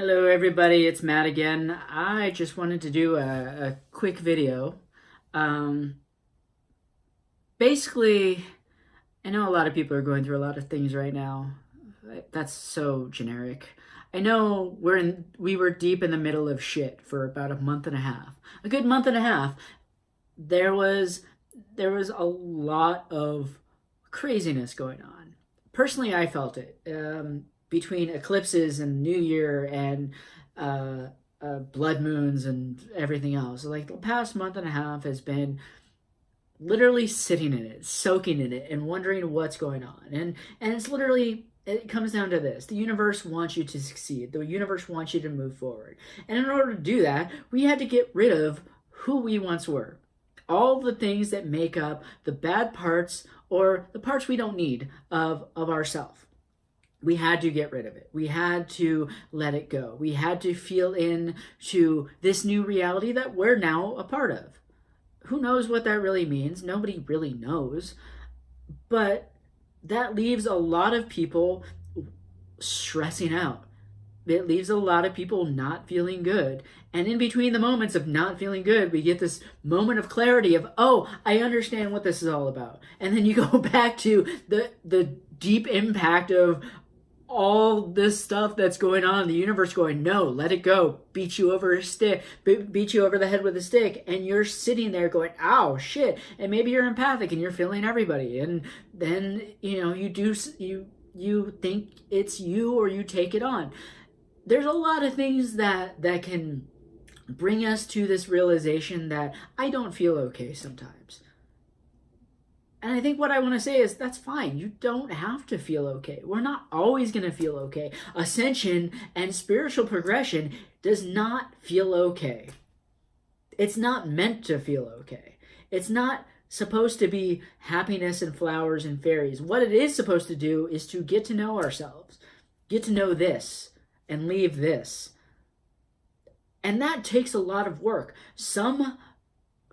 Hello everybody, it's Matt again. I just wanted to do a quick video. Um, Basically, I know a lot of people are going through a lot of things right now. That's so generic. I know we were deep in the middle of shit for about a month and a half. A good month and a half. There was a lot of craziness going on. Personally, I felt it. Between eclipses and New Year and blood moons and everything else. Like the past month and a half has been literally sitting in it, soaking in it, and wondering what's going on. And it's literally, it comes down to this: the universe wants you to succeed. The universe wants you to move forward. And in order to do that, we had to get rid of who we once were. All the things that make up the bad parts or the parts we don't need of ourselves. We had to get rid of it. We had to let it go. We had to feel into this new reality that we're now a part of. Who knows what that really means? Nobody really knows. But that leaves a lot of people stressing out. It leaves a lot of people not feeling good. And in between the moments of not feeling good, we get this moment of clarity of, oh, I understand what this is all about. And then you go back to the deep impact of all this stuff that's going on, the universe going, no, let it go, beat you over a stick, beat you over the head with a stick, and you're sitting there going, ow, shit, and maybe you're empathic and you're feeling everybody, and then, you think it's you or you take it on. There's a lot of things that can bring us to this realization that I don't feel okay sometimes. And I think what I want to say is that's fine. You don't have to feel okay. We're not always going to feel okay. Ascension and spiritual progression does not feel okay. It's not meant to feel okay. It's not supposed to be happiness and flowers and fairies. What it is supposed to do is to get to know ourselves, get to know this, and leave this. And that takes a lot of work.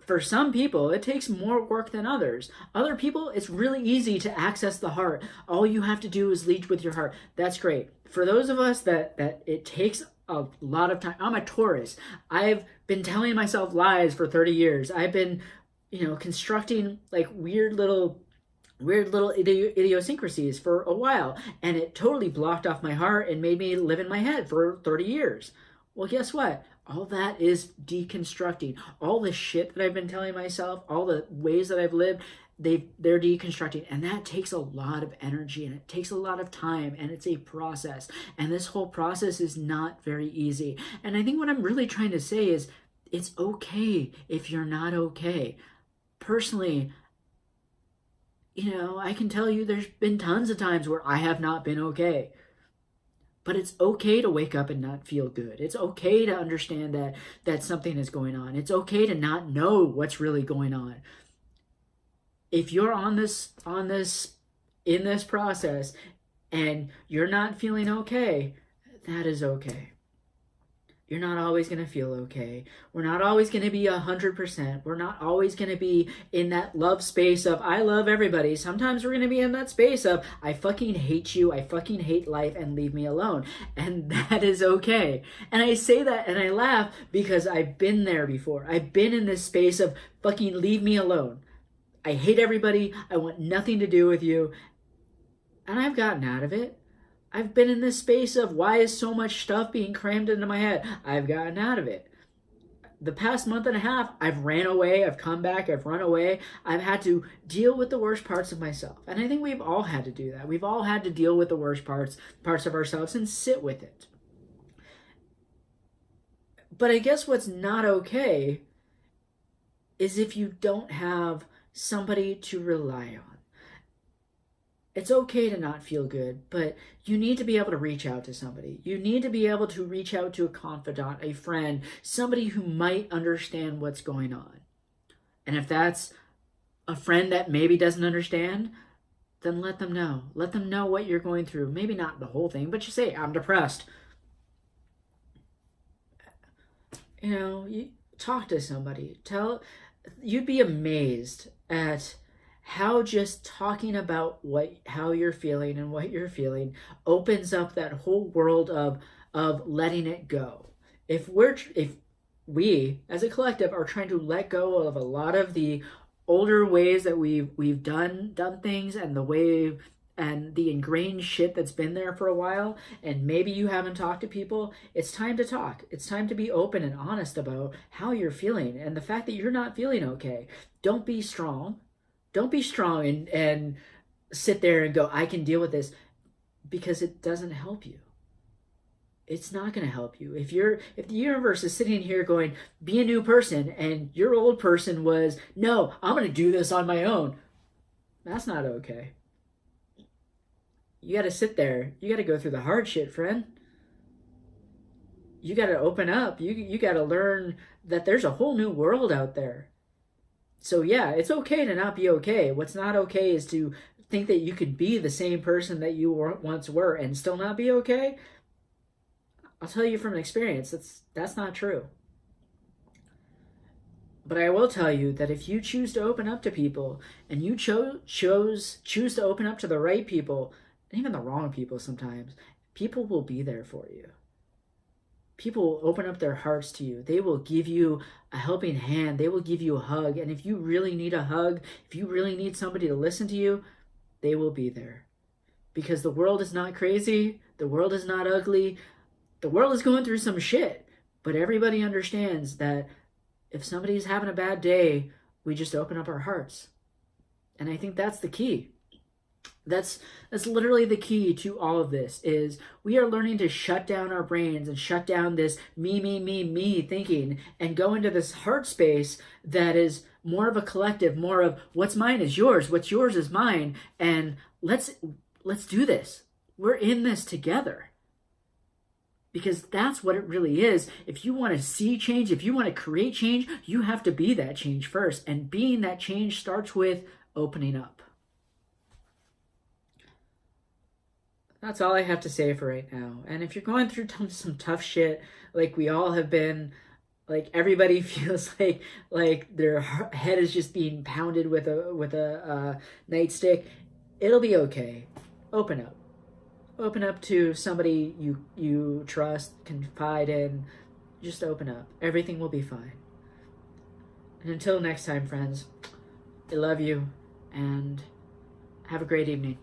For some people, it takes more work than others. Other people, it's really easy to access the heart. All you have to do is lead with your heart. That's great. For those of us that it takes a lot of time. I'm a Taurus. I've been telling myself lies for 30 years. I've been, constructing like weird little idiosyncrasies for a while. And it totally blocked off my heart and made me live in my head for 30 years. Well, guess what? All that is deconstructing. All the shit that I've been telling myself, all the ways that I've lived, they're deconstructing. And that takes a lot of energy and it takes a lot of time and it's a process. And this whole process is not very easy. And I think what I'm really trying to say is it's okay if you're not okay. Personally, I can tell you there's been tons of times where I have not been okay. But it's okay to wake up and not feel good. It's okay to understand that something is going on. It's okay to not know what's really going on. If you're in this process and you're not feeling okay, that is okay. You're not always going to feel okay. We're not always going to be 100%. We're not always going to be in that love space of I love everybody. Sometimes we're going to be in that space of I fucking hate you. I fucking hate life and leave me alone. And that is okay. And I say that and I laugh because I've been there before. I've been in this space of fucking leave me alone. I hate everybody. I want nothing to do with you. And I've gotten out of it. I've been in this space of why is so much stuff being crammed into my head? I've gotten out of it. The past month and a half, I've ran away, I've come back, I've run away. I've had to deal with the worst parts of myself. And I think we've all had to do that. We've all had to deal with the worst parts of ourselves and sit with it. But I guess what's not okay is if you don't have somebody to rely on. It's okay to not feel good, but you need to be able to reach out to somebody. You need to be able to reach out to a confidant, a friend, somebody who might understand what's going on. And if that's a friend that maybe doesn't understand, then let them know. Let them know what you're going through. Maybe not the whole thing, but you say, I'm depressed. You talk to somebody. You'd be amazed at how just talking about how you're feeling and what you're feeling opens up that whole world of letting it go. If we as a collective are trying to let go of a lot of the older ways that we've done things, and the way and the ingrained shit that's been there for a while, and maybe you haven't talked to people, it's time to talk. It's time to be open and honest about how you're feeling and the fact that you're not feeling okay. Don't be strong. Don't be strong and sit there and go, I can deal with this, because it doesn't help you. It's not going to help you. If the universe is sitting here going, be a new person, and your old person was, no, I'm going to do this on my own, that's not okay. You got to sit there. You got to go through the hard shit, friend. You got to open up. You got to learn that there's a whole new world out there. So yeah, it's okay to not be okay. What's not okay is to think that you could be the same person that you once were and still not be okay. I'll tell you from experience, that's not true. But I will tell you that if you choose to open up to people, and you choose to open up to the right people, and even the wrong people sometimes, people will be there for you. People will open up their hearts to you. They will give you a helping hand. They will give you a hug. And if you really need a hug, if you really need somebody to listen to you, they will be there. Because the world is not crazy. The world is not ugly. The world is going through some shit. But everybody understands that if somebody's having a bad day, we just open up our hearts. And I think that's the key. That's literally the key to all of this, is we are learning to shut down our brains and shut down this me thinking, and go into this heart space that is more of a collective, more of what's mine is yours, what's yours is mine, and let's do this. We're in this together. Because that's what it really is. If you want to see change, if you want to create change, you have to be that change first. And being that change starts with opening up. That's all I have to say for right now. And if you're going through some tough shit, like we all have been, like everybody feels like their head is just being pounded with a nightstick, it'll be okay. Open up. Open up to somebody you trust, confide in. Just open up. Everything will be fine. And until next time, friends, I love you, and have a great evening.